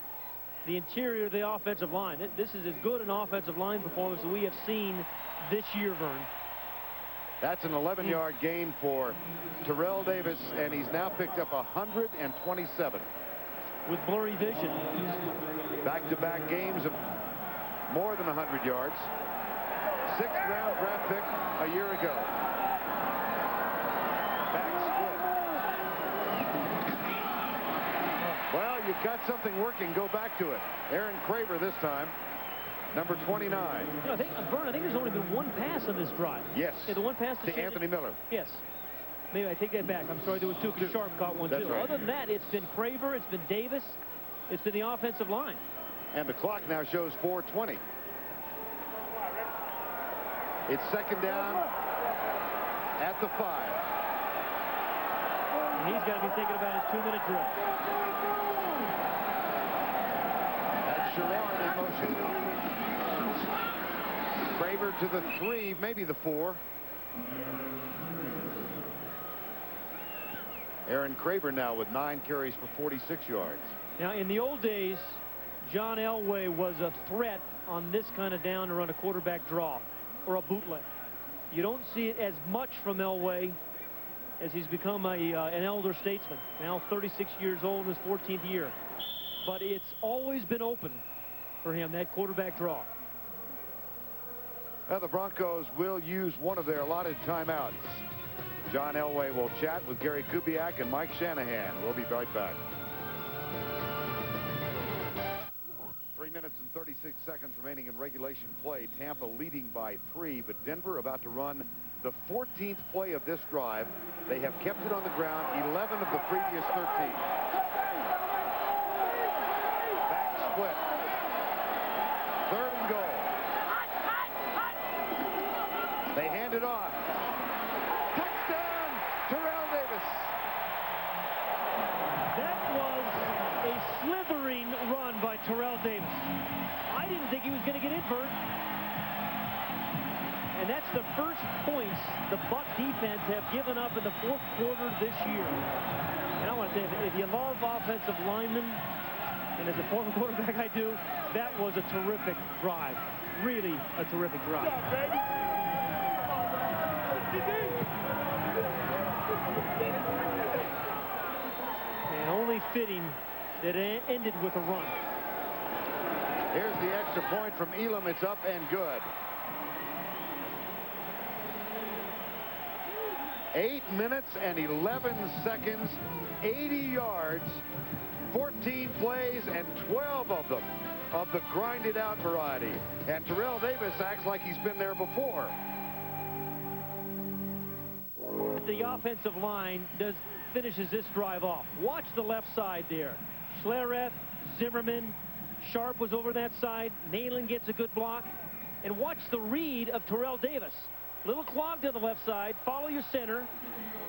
the interior of the offensive line. This is as good an offensive line performance as we have seen this year, Vern. That's an 11-yard gain for Terrell Davis, and he's now picked up 127. With blurry vision. Back-to-back games of more than 100 yards. 6th-round draft pick a year ago. Back split. Well, you've got something working. Go back to it. Aaron Craver this time. Number 29. I think there's only been one pass on this drive. Yes. Yeah, the one pass to Anthony Miller. Yes. Maybe I take that back. I'm sorry, there was two. Sharp caught one, That's too. Right. Other than that, it's been Craver, it's been Davis, it's been the offensive line. And the clock now shows 4:20. It's 2nd down at the 5. And he's got to be thinking about his 2-minute drill. That's Sherrard in motion. Craver to the 3, maybe the 4. Aaron Craver now with 9 carries for 46 yards. Now, in the old days, John Elway was a threat on this kind of down to run a quarterback draw or a bootleg. You don't see it as much from Elway as he's become an elder statesman, now 36 years old in his 14th year. But it's always been open for him, that quarterback draw. Now the Broncos will use one of their allotted timeouts. John Elway will chat with Gary Kubiak and Mike Shanahan. We'll be right back. 3 minutes and 36 seconds remaining in regulation play. Tampa leading by 3, but Denver about to run the 14th play of this drive. They have kept it on the ground 11 of the previous 13. Back split. 3rd and goal. They hand it off. Touchdown, Terrell Davis. That was a slithering run by Terrell Davis. I didn't think he was going to get in, Bert. And that's the first points the Buck defense have given up in the fourth quarter this year. And I want to say, if you love offensive linemen, and as a former quarterback I do, that was a terrific drive. Really a terrific drive. Good job, baby. And only fitting that it ended with a run. Here's the extra point from Elam. It's up and good. 8 minutes and 11 seconds, 80 yards, 14 plays, and 12 of them of the grinded out variety. And Terrell Davis acts like he's been there before. The offensive line finishes this drive off. Watch the left side there. Schlereth, Zimmerman, Sharp was over that side. Nalen gets a good block. And watch the read of Terrell Davis. Little clogged to the left side. Follow your center.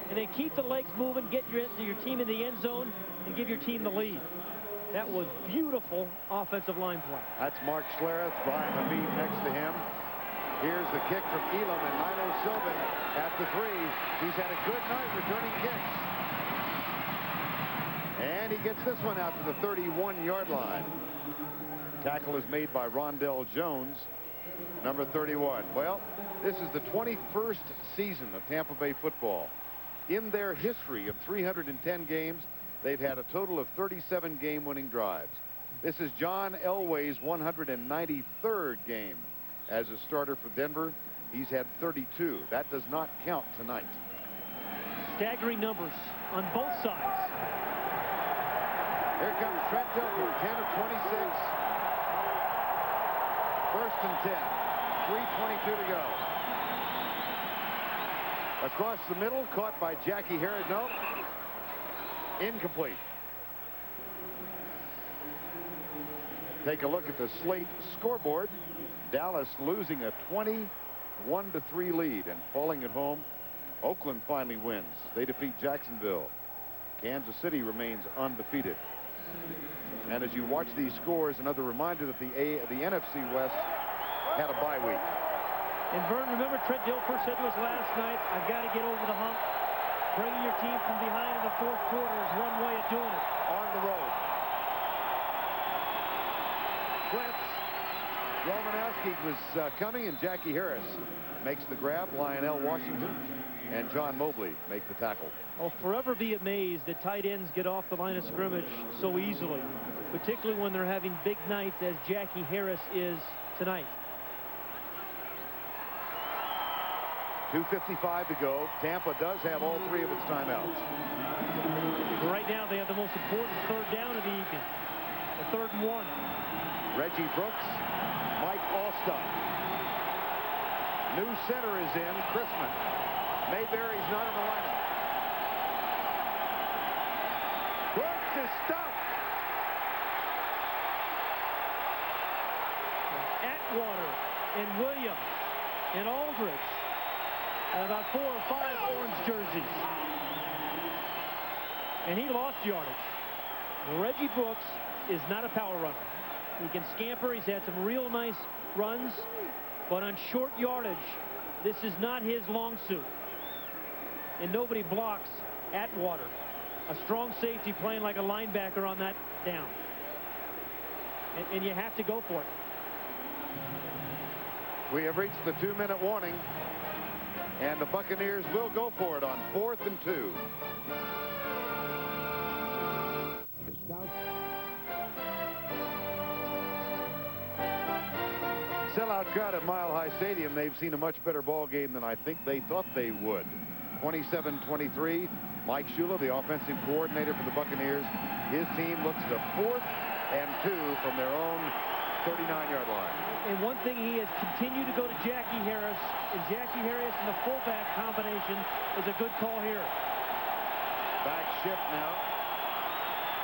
And then keep the legs moving. Get your team in the end zone and give your team the lead. That was beautiful offensive line play. That's Mark Schlereth. Brian Habib next to him. Here's the kick from Elam, and Nino Sylvan at the 3. He's had a good night returning kicks. And he gets this one out to the 31-yard line. Tackle is made by Rondell Jones, number 31. Well, this is the 21st season of Tampa Bay football. In their history of 310 games, they've had a total of 37 game-winning drives. This is John Elway's 193rd game as a starter for Denver. He's had 32. That does not count tonight. Staggering numbers on both sides. Here comes Trent Dilfer, 10 of 26. First and 10. 3:22 to go. Across the middle, caught by Jackie Harris. No. Incomplete. Take a look at the Slate scoreboard. Dallas losing a 21-3 lead and falling at home. Oakland finally wins. They defeat Jacksonville. Kansas City remains undefeated. And as you watch these scores, another reminder that the NFC West had a bye week. And Vern, remember Trent Dilfer said to us last night, I've got to get over the hump. Bringing your team from behind in the fourth quarter is one way of doing it. On the road. Blitz. Romanowski was coming, and Jackie Harris makes the grab. Lionel Washington and John Mobley make the tackle. I'll forever be amazed that tight ends get off the line of scrimmage so easily, particularly when they're having big nights as Jackie Harris is tonight. 2:55 to go. Tampa does have all 3 of its timeouts. Right now they have the most important third down of the evening. The 3rd and 1. Reggie Brooks, Mike Alstott. New center is in, Chrisman. Mayberry's not in the lineup. Brooks is stopped. Atwater and Williams and Aldridge. And about 4 or 5 orange jerseys. And he lost yardage. Reggie Brooks is not a power runner. He can scamper. He's had some real nice runs. But on short yardage, this is not his long suit. And nobody blocks Atwater. A strong safety playing like a linebacker on that down. And you have to go for it. We have reached the 2-minute warning. And the Buccaneers will go for it on 4th and 2. Sellout crowd at Mile High Stadium. They've seen a much better ball game than I think they thought they would. 27-23. Mike Shula, the offensive coordinator for the Buccaneers. His team looks to 4th and 2 from their own 39-yard line. And one thing, he has continued to go to Jackie Harris, and Jackie Harris and the fullback combination is a good call here. Back shift now.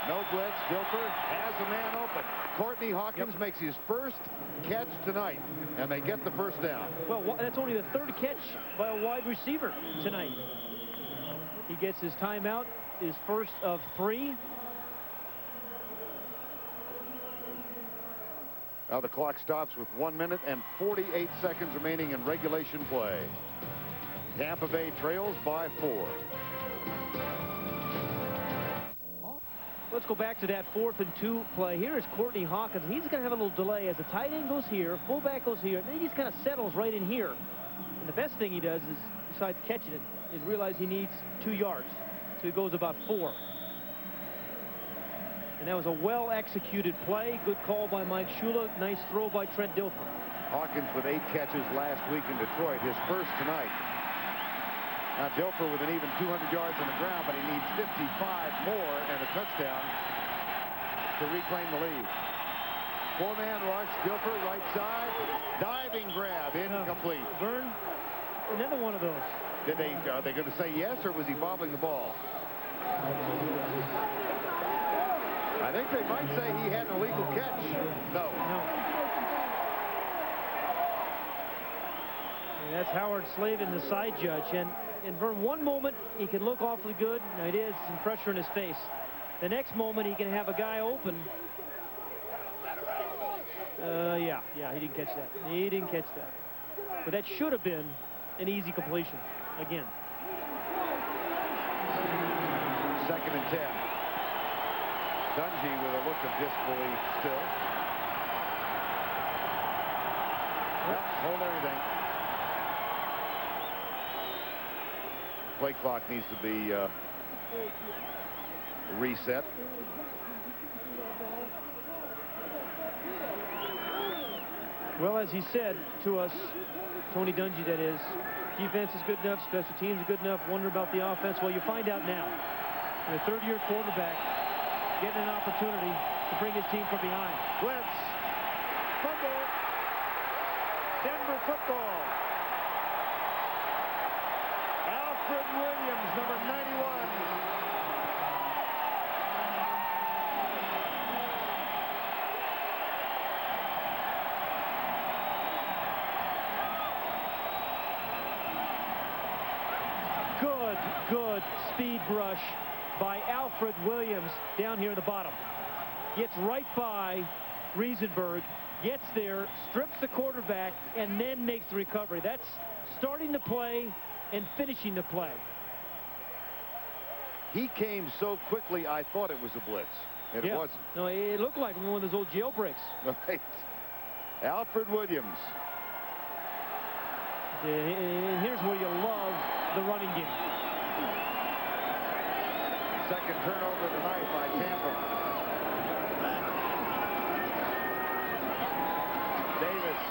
No blitz. Dilfer has a man open. Courtney Hawkins makes his first catch tonight, and they get the first down. Well, that's only the 3rd catch by a wide receiver tonight. He gets his timeout, his first of 3. Now the clock stops with 1 minute and 48 seconds remaining in regulation play. Tampa Bay trails by 4. Let's go back to that 4th and 2 play. Here is Courtney Hawkins. He's going to have a little delay as the tight end goes here, fullback goes here, and then he just kind of settles right in here. And the best thing he does is, besides catching it, is realize he needs 2 yards. So he goes about 4. And that was a well-executed play. Good call by Mike Shula. Nice throw by Trent Dilfer. Hawkins with 8 catches last week in Detroit, his first tonight. Now Dilfer with an even 200 yards on the ground, but he needs 55 more and a touchdown to reclaim the lead. 4-man rush, Dilfer right side, diving grab, incomplete. Vern, another one of those. Are they going to say yes, or was he bobbling the ball? I think they might say he had an illegal catch. No. And that's Howard Slavin, the side judge. And Vern, one moment he can look awfully good. Now it is some pressure in his face. The next moment he can have a guy open. Yeah, he didn't catch that. He didn't catch that. But that should have been an easy completion again. 2nd and 10. Dungy with a look of disbelief still. Well, hold everything. Play clock needs to be reset. Well, as he said to us, Tony Dungy, that is, defense is good enough, special teams are good enough, wonder about the offense. Well, you find out now. And a 3rd-year quarterback getting an opportunity to bring his team from behind. Blitz. Fumble. Denver football. Alfred Williams, number 91. Good speed rush by Alfred Williams down here in the bottom. Gets right by Riesenberg, gets there, strips the quarterback, and then makes the recovery. That's starting the play and finishing the play. He came so quickly, I thought it was a blitz. And it wasn't. No, it looked like one of those old jailbreaks. Right. Alfred Williams. And here's where you love the running game. 2nd turnover tonight by Tampa. Davis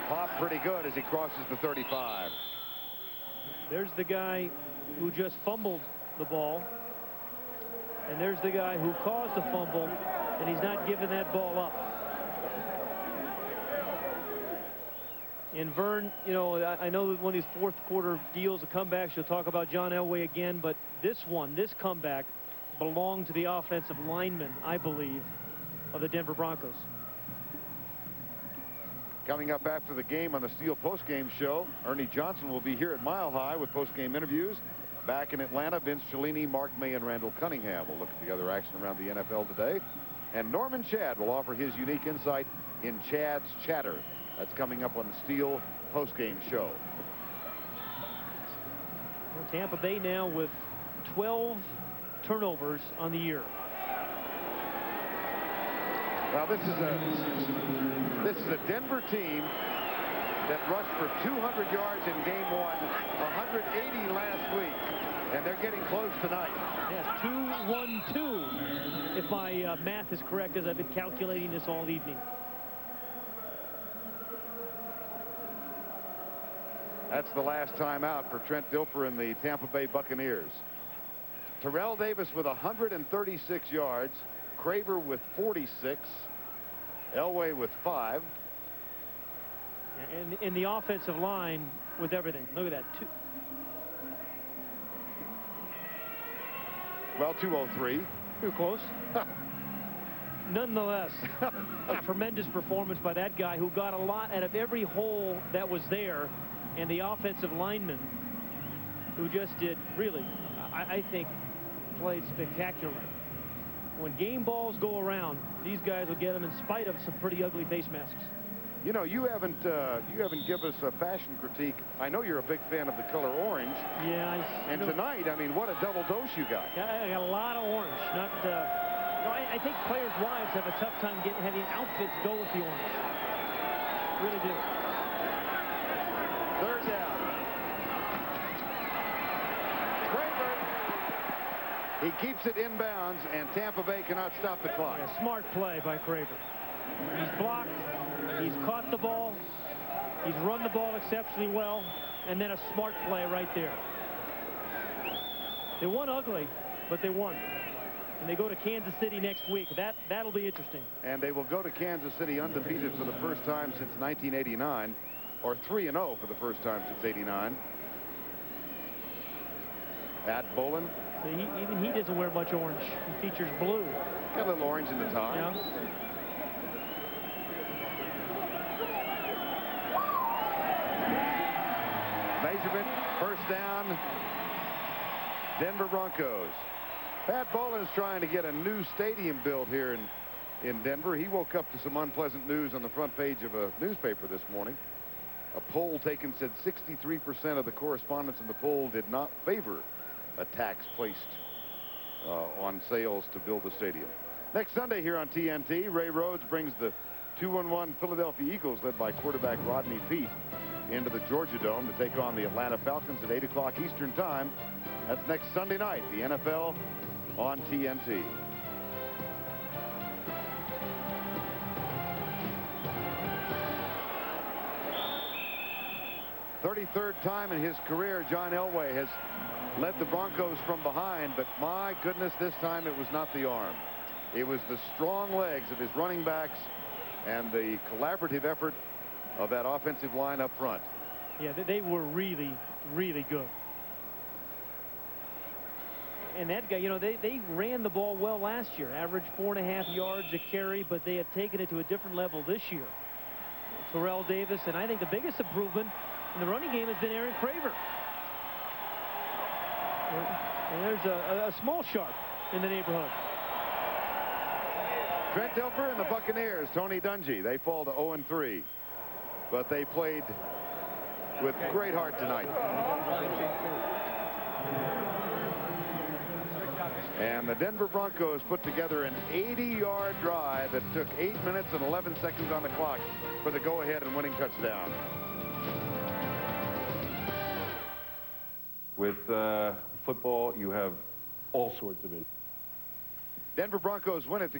popped pretty good as he crosses the 35. There's the guy who just fumbled the ball. And there's the guy who caused the fumble, and he's not giving that ball up. And Vern, you know, I know that one of these 4th quarter deals, the comebacks, you'll talk about John Elway again, but this comeback belonged to the offensive lineman, I believe, of the Denver Broncos. Coming up after the game on the Steel postgame show, Ernie Johnson will be here at Mile High with postgame interviews. Back in Atlanta, Vince Cellini, Mark May, and Randall Cunningham will look at the other action around the NFL today. And Norman Chad will offer his unique insight in Chad's Chatter. That's coming up on the Steel postgame show. Well, Tampa Bay now with 12 turnovers on the year. Well, this is a Denver team that rushed for 200 yards in game 1, 180 last week, and they're getting close tonight. Yes, 2-1-2, if my math is correct, as I've been calculating this all evening. That's the last time out for Trent Dilfer and the Tampa Bay Buccaneers. Terrell Davis with 136 yards, Craver with 46, Elway with 5. And in the offensive line with everything. Look at that. Well, 203. You're close. Nonetheless, a tremendous performance by that guy who got a lot out of every hole that was there, and the offensive lineman who just did really, I think, played spectacularly. when game balls go around, these guys will get them in spite of some pretty ugly face masks. You know, you haven't given us a fashion critique. I know you're a big fan of the color orange. Yeah. And tonight, I mean, what a double dose you got. I got a lot of orange. Not. No, I think players' wives have a tough time having outfits go with the orange. Really do. Third down. Craver. He keeps it inbounds, and Tampa Bay cannot stop the clock. A smart play by Craver. He's blocked. He's caught the ball. He's run the ball exceptionally well. And then a smart play right there. They won ugly, but they won. And they go to Kansas City next week. That'll be interesting. And they will go to Kansas City undefeated for the first time since 1989, or 3-0 for the first time since '89. At Bolin. Even he doesn't wear much orange. He features blue. Got a little orange in the tie. Yeah. Measurement, first down, Denver Broncos. Pat Bolin's trying to get a new stadium built here in Denver. He woke up to some unpleasant news on the front page of a newspaper this morning. A poll taken said 63% of the correspondents in the poll did not favor a tax placed on sales to build the stadium. Next Sunday here on TNT, Ray Rhodes brings the 2-1 Philadelphia Eagles, led by quarterback Rodney Peete, into the Georgia Dome to take on the Atlanta Falcons at 8 o'clock Eastern Time. That's next Sunday night, the NFL on TNT. Third time in his career, John Elway has led the Broncos from behind, but my goodness, this time it was not the arm. It was the strong legs of his running backs and the collaborative effort of that offensive line up front. Yeah, they were really, really good. And that guy, you know, they ran the ball well last year, averaged 4.5 yards a carry, but they have taken it to a different level this year. Terrell Davis, and I think the biggest improvement in the running game has been Aaron Craver. And there's a small sharp in the neighborhood. Trent Dilfer and the Buccaneers, Tony Dungy, they fall to 0-3. But they played with great heart tonight. And the Denver Broncos put together an 80-yard drive that took 8 minutes and 11 seconds on the clock for the go-ahead and winning touchdown. With football, you have all sorts of it. Denver Broncos win it.